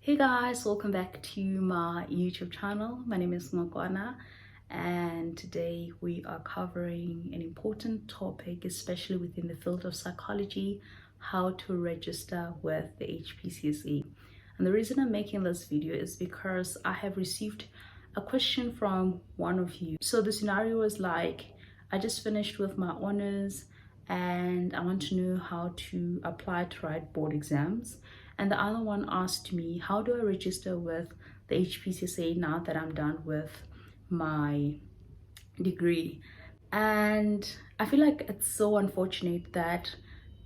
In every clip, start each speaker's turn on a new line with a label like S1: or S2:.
S1: Hey guys, welcome back to my YouTube channel. My name is Ngokwana, and today we are covering an important topic, especially within the field of psychology: how to register with the HPCSA. And the reason I'm making this video is because I have received a question from one of you. So the scenario is like, I just finished with my honors and I want to know how to apply to write board exams. And the other one asked me, how do I register with the HPCSA now that I'm done with my degree? And I feel like it's so unfortunate that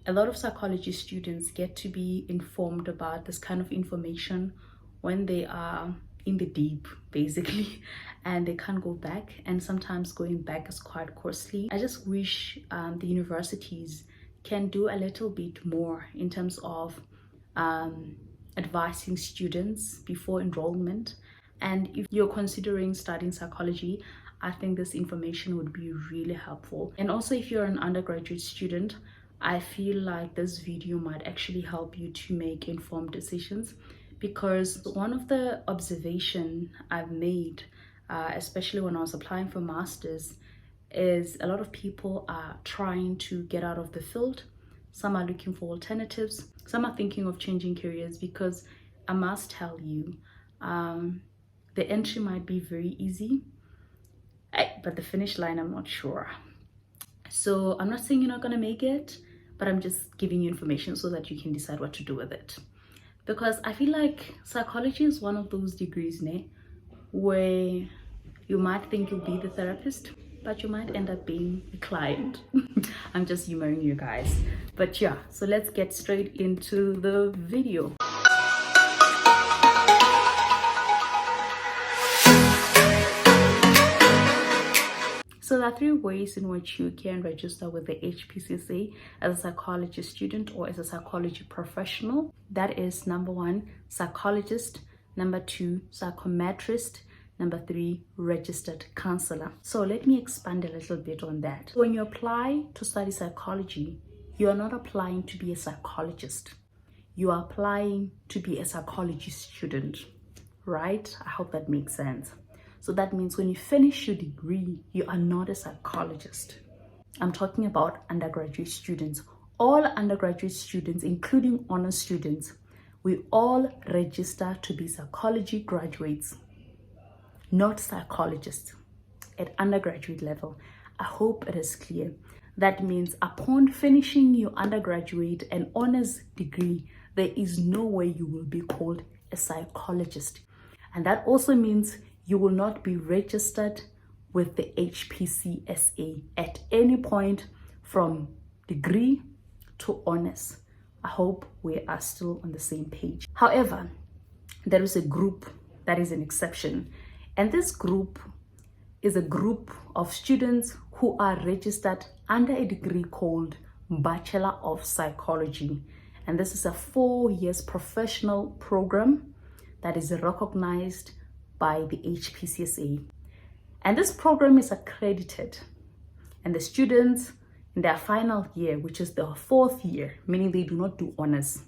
S1: a lot of psychology students get to be informed about this kind of information when they are in the deep, basically, and they can't go back, and sometimes going back is quite costly. I just wish the universities can do a little bit more in terms of advising students before enrollment. And if you're considering studying psychology, I think this information would be really helpful. And also, if you're an undergraduate student, I feel like this video might actually help you to make informed decisions, because one of the observations I've made, especially when I was applying for masters, is a lot of people are trying to get out of the field. Some are looking for alternatives. Some are thinking of changing careers, because I must tell you, the entry might be very easy, but the finish line, I'm not sure. So I'm not saying you're not going to make it, but I'm just giving you information so that you can decide what to do with it. Because I feel like psychology is one of those degrees where you might think you'll be the therapist, but you might end up being a client. I'm just humoring you guys. But yeah, so let's get straight into the video. So there are three ways in which you can register with the HPCSA as a psychology student or as a psychology professional. That is, number one, psychologist; number two, psychometrist; number three, registered counselor. So let me expand a little bit on that. When you apply to study psychology, you are not applying to be a psychologist. You are applying to be a psychology student, right? I hope that makes sense. So that means when you finish your degree, you are not a psychologist. I'm talking about undergraduate students. All undergraduate students, including honor students, we all register to be psychology graduates, not psychologists at undergraduate level. I hope it is clear. That means upon finishing your undergraduate and honors degree, there is no way you will be called a psychologist. And that also means you will not be registered with the HPCSA at any point from degree to honors. I hope we are still on the same page. However, there is a group that is an exception. And this group is a group of students who are registered under a degree called Bachelor of Psychology. And this is a 4 years professional program that is recognized by the HPCSA. And this program is accredited. And the students in their final year, which is the 4th year, meaning they do not do honors,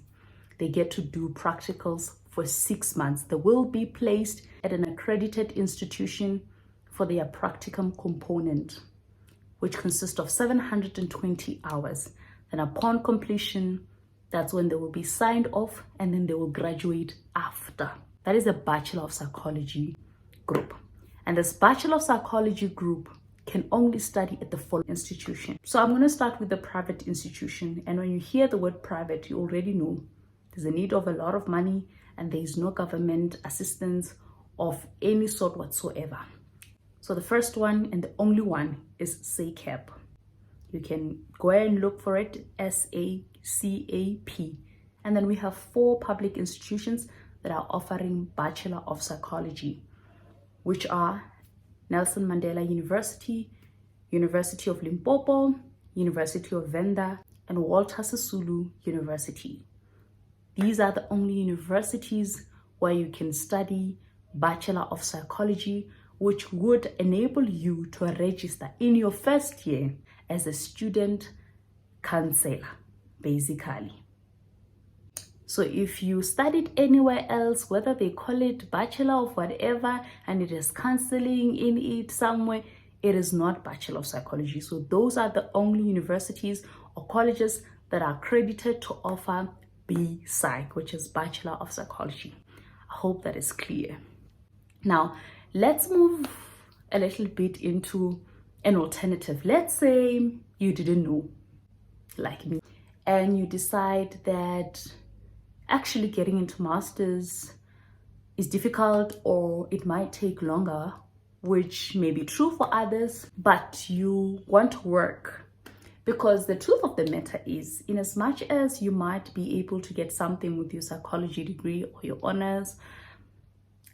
S1: they get to do practicals for 6 months. They will be placed at an accredited institution for their practicum component, which consists of 720 hours. And upon completion, that's when they will be signed off, and then they will graduate after. That is a Bachelor of Psychology group. And this Bachelor of Psychology group can only study at the full institution. So I'm going to start with the private institution. And when you hear the word private, you already know there's a need of a lot of money, and there is no government assistance of any sort whatsoever. So the first one and the only one is SACAP. You can go ahead and look for it, SACAP. And then we have 4 public institutions that are offering Bachelor of Psychology, which are Nelson Mandela University, University of Limpopo, University of Venda, and Walter Sisulu University. These are the only universities where you can study Bachelor of Psychology, which would enable you to register in your first year as a student counselor, basically. So if you studied anywhere else, whether they call it bachelor of whatever, and it is counseling in it somewhere, it is not Bachelor of Psychology. So those are the only universities or colleges that are accredited to offer B-Psych, which is Bachelor of Psychology. I hope that is clear. Now, let's move a little bit into an alternative. Let's say you didn't know, like me, and you decide that actually getting into masters is difficult, or it might take longer, which may be true for others, but you want to work. Because the truth of the matter is, in as much as you might be able to get something with your psychology degree or your honors,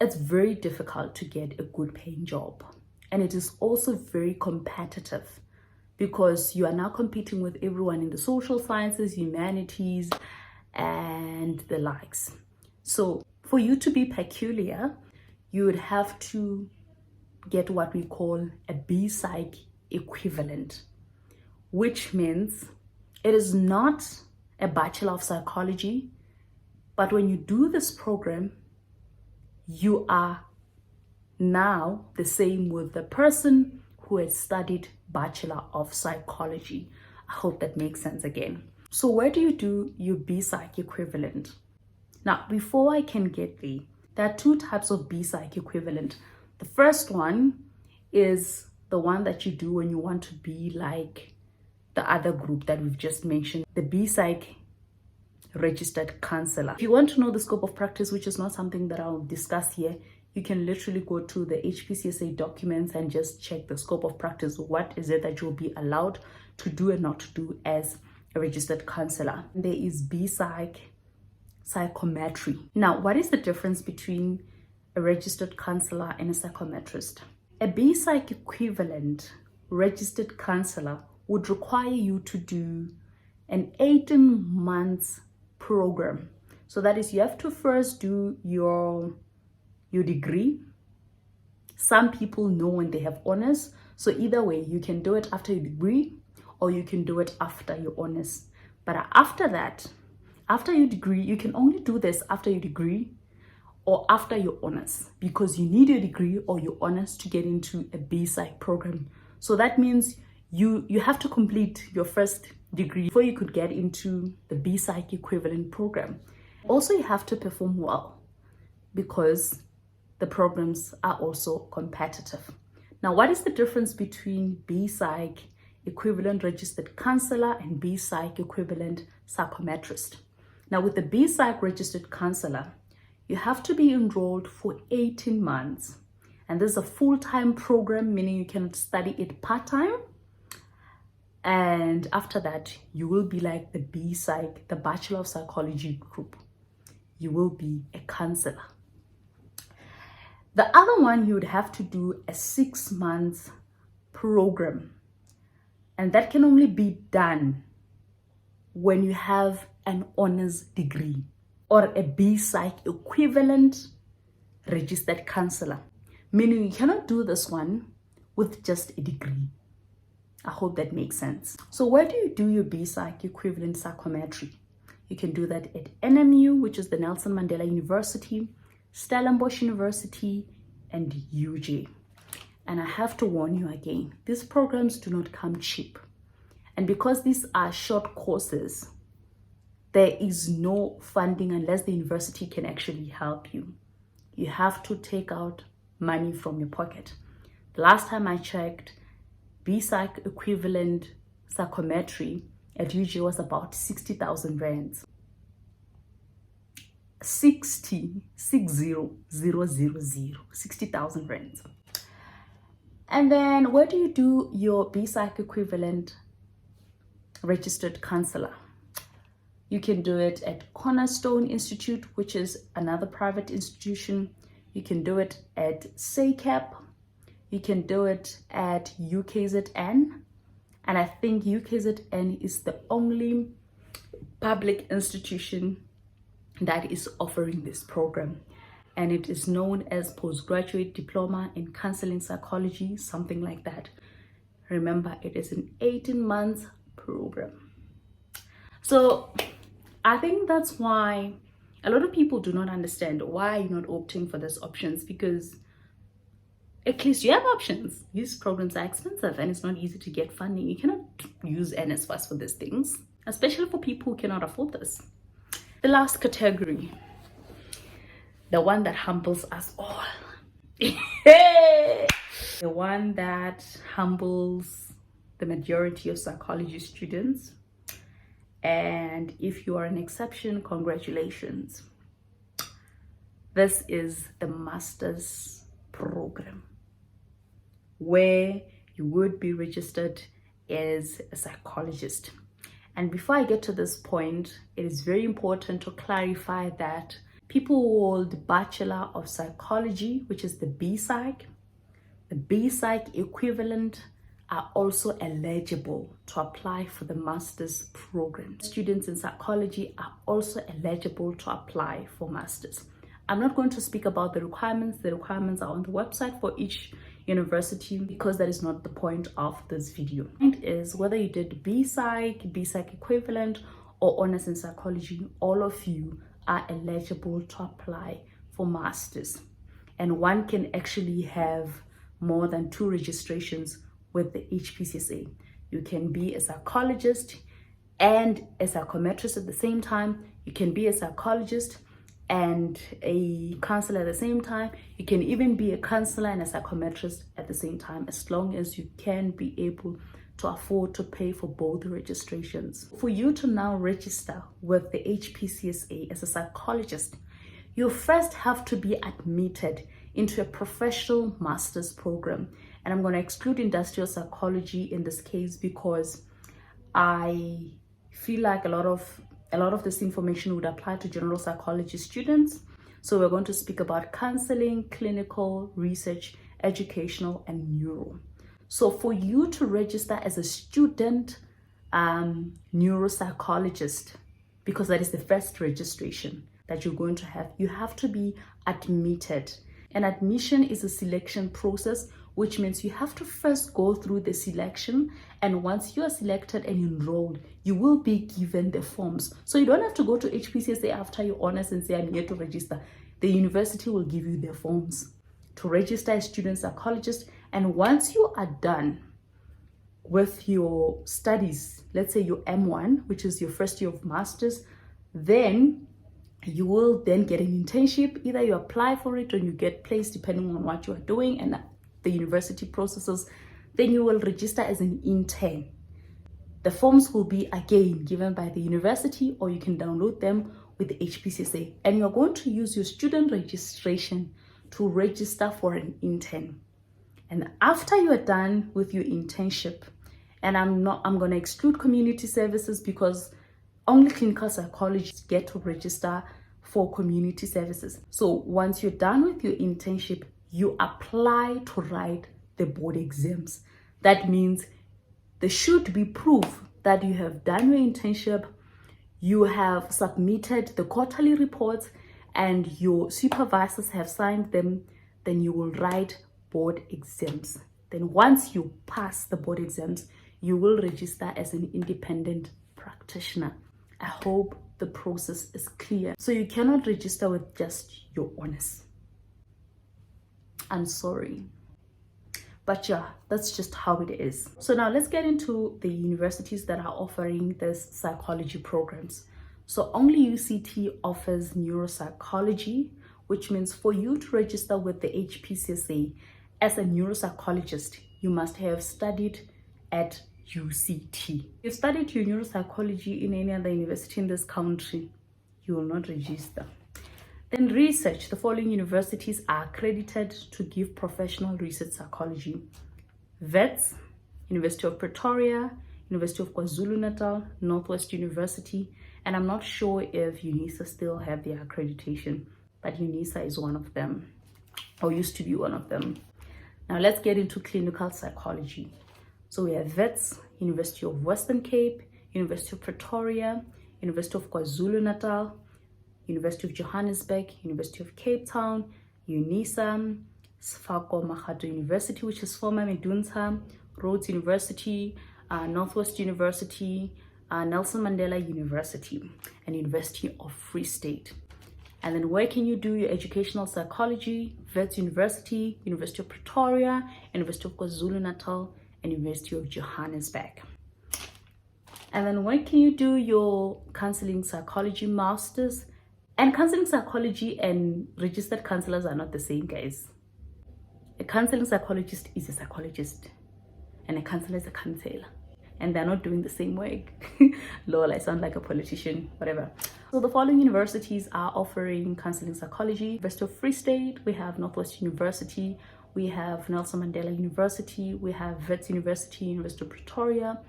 S1: it's very difficult to get a good paying job. And it is also very competitive, because you are now competing with everyone in the social sciences, humanities, and the likes. So for you to be peculiar, you would have to get what we call a B-Psych equivalent, which means it is not a Bachelor of Psychology, but when you do this program, you are now the same with the person who has studied Bachelor of Psychology. I hope that makes sense again. So where do you do your B-Psych equivalent? Now, before I can get there are two types of B-Psych equivalent. The first one is the one that you do when you want to be like the other group that we've just mentioned, the B-Psych registered counselor. If you want to know the scope of practice, which is not something that I'll discuss here, you can literally go to the HPCSA documents and just check the scope of practice. What is it that you'll be allowed to do and not to do as a registered counselor? There is B-Psych psychometry. Now, what is the difference between a registered counselor and a psychometrist? A B-Psych equivalent registered counselor would require you to do an 18 months program. So that is, you have to first do your degree. Some people know when they have honors. So either way, you can do it after your degree or you can do it after your honors. But after that, after your degree, you can only do this after your degree or after your honors, because you need your degree or your honors to get into a B-Psych program. So that means you have to complete your first degree before you could get into the B-Psych equivalent program. Also, you have to perform well, because the programs are also competitive. Now, what is the difference between B-Psych equivalent registered counselor and B-Psych equivalent psychometrist? Now, with the B-Psych registered counselor, you have to be enrolled for 18 months. And this is a full-time program, meaning you can study it part-time. And after that, you will be like the B-Psych, the Bachelor of Psychology group. You will be a counselor. The other one, you would have to do a 6 months program. And that can only be done when you have an honors degree or a B-Psych equivalent registered counselor. Meaning you cannot do this one with just a degree. I hope that makes sense. So where do you do your B-Psych equivalent psychometry? You can do that at NMU, which is the Nelson Mandela University, Stellenbosch University, and UJ. And I have to warn you again, these programs do not come cheap. And because these are short courses, there is no funding unless the university can actually help you. You have to take out money from your pocket. The last time I checked, B-Psych equivalent psychometry at UJ was about 60,000 rands. 60,000 rands. And then where do you do your B-Psych equivalent registered counselor? You can do it at Cornerstone Institute, which is another private institution. You can do it at SACAP. You can do it at UKZN. And I think UKZN is the only public institution that is offering this program. And it is known as Postgraduate Diploma in Counseling Psychology, something like that. Remember, it is an 18 months program. So I think that's why A lot of people do not understand why you're not opting for these options, because at least you have options. These programs are expensive and it's not easy to get funding. You cannot use NSFAS for these things, especially for people who cannot afford this. The last category, the one that humbles us all. The one that humbles the majority of psychology students. And if you are an exception, congratulations. This is the master's program, where you would be registered as a psychologist. And before I get to this point, it is very important to clarify that people who hold Bachelor of Psychology, which is the BPsych, the BPsych equivalent, are also eligible to apply for the master's program. Students in psychology are also eligible to apply for masters. I'm not going to speak about the requirements. The requirements are on the website for each university, because that is not the point of this video. The point is, whether you did BPsych, BPsych equivalent, or honors in psychology, all of you are eligible to apply for masters. And one can actually have more than 2 registrations with the HPCSA. You can be a psychologist and a psychometrist at the same time. You can be a psychologist and a counselor at the same time. You can even be a counselor and a psychometrist at the same time, as long as you can be able to afford to pay for both registrations. For you to now register with the HPCSA as a psychologist, you first have to be admitted into a professional master's program. And I'm going to exclude industrial psychology in this case, because I feel like a lot of this information would apply to general psychology students. So we're going to speak about counseling, clinical, research, educational, and neuro. So for you to register as a student neuropsychologist, because that is the first registration that you're going to have, you have to be admitted. And admission is a selection process, which means you have to first go through the selection. And once you are selected and enrolled, you will be given the forms. So you don't have to go to HPCSA after your honors and say, I'm here to register. The university will give you the forms to register as student psychologist. And once you are done with your studies, let's say your M1, which is your first year of masters, then you will then get an internship. Either you apply for it or you get placed, depending on what you are doing and the university processes. Then you will register as an intern. The forms will be again given by the university, or you can download them with the HPCSA. And you're going to use your student registration to register for an intern. And after you are done with your internship, and I'm going to exclude community services, because only clinical psychologists get to register for community services. So once you're done with your internship, you apply to write the board exams. That means there should be proof that you have done your internship, you have submitted the quarterly reports, and your supervisors have signed them. Then you will write board exams. Then once you pass the board exams, you will register as an independent practitioner. I hope the process is clear. So you cannot register with just your honors. I'm sorry. But yeah, that's just how it is. So now let's get into the universities that are offering this psychology programs. So only UCT offers neuropsychology, which means for you to register with the HPCSA as a neuropsychologist, you must have studied at UCT. If you studied your neuropsychology in any other university in this country, you will not register. Then research. The following universities are accredited to give professional research psychology: Wits, University of Pretoria, University of KwaZulu-Natal, Northwest University, and I'm not sure if UNISA still have their accreditation, but UNISA is one of them, or used to be one of them. Now let's get into clinical psychology. So we have Wits, University of Western Cape, University of Pretoria, University of KwaZulu-Natal, University of Johannesburg, University of Cape Town, UNISA, Sfako Mahato University, which is former Medunsa, Rhodes University, Northwest University, Nelson Mandela University, and University of Free State. And then where can you do your educational psychology? Wits University, University of Pretoria, University of KwaZulu-Natal, and University of Johannesburg. And then where can you do your counseling psychology masters? And counseling psychology and registered counselors are not the same, guys. A counseling psychologist is a psychologist, and a counselor is a counselor, and they're not doing the same work. Lol, I sound like a politician, whatever. So the following universities are offering counseling psychology: University of Free State, we have Northwest University, we have Nelson Mandela University, we have Wits University, University of Pretoria,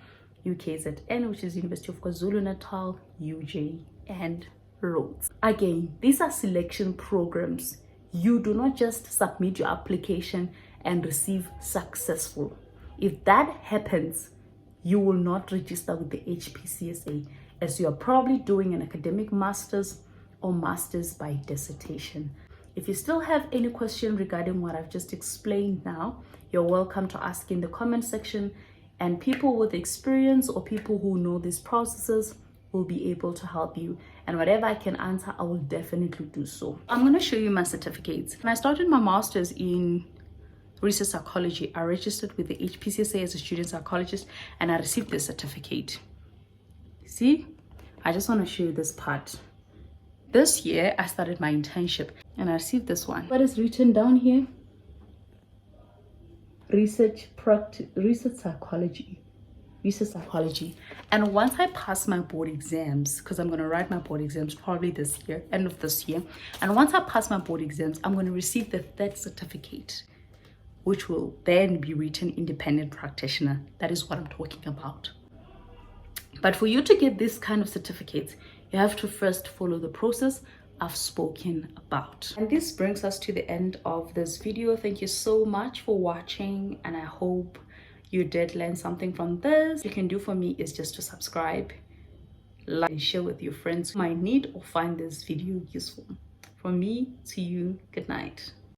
S1: UKZN, which is University of KwaZulu-Natal, UJ, and Rhodes. Again, these are selection programs. You do not just submit your application and receive successful. If that happens, you will not register with the HPCSA, as you are probably doing an academic master's or master's by dissertation. If you still have any question regarding what I've just explained now, you're welcome to ask in the comment section, and people with experience or people who know these processes will be able to help you, and whatever I can answer, I will definitely do so. I'm going to show you my certificates. When I started my master's in research psychology, I registered with the HPCSA as a student psychologist, and I received this certificate. See, I just want to show you this part. This year I started my internship and I received this one. What is written down here? Research psychology. And once I pass my board exams, because I'm going to write my board exams probably this year, end of this year, and once I pass my board exams, I'm going to receive the third certificate, which will then be written independent practitioner. That is what I'm talking about. But for you to get this kind of certificates, you have to first follow the process I've spoken about. And this brings us to the end of this video. Thank you so much for watching, and I hope you did learn something from this. What you can do for me is just to subscribe, like, and share with your friends who might need or find this video useful. From me to you, good night.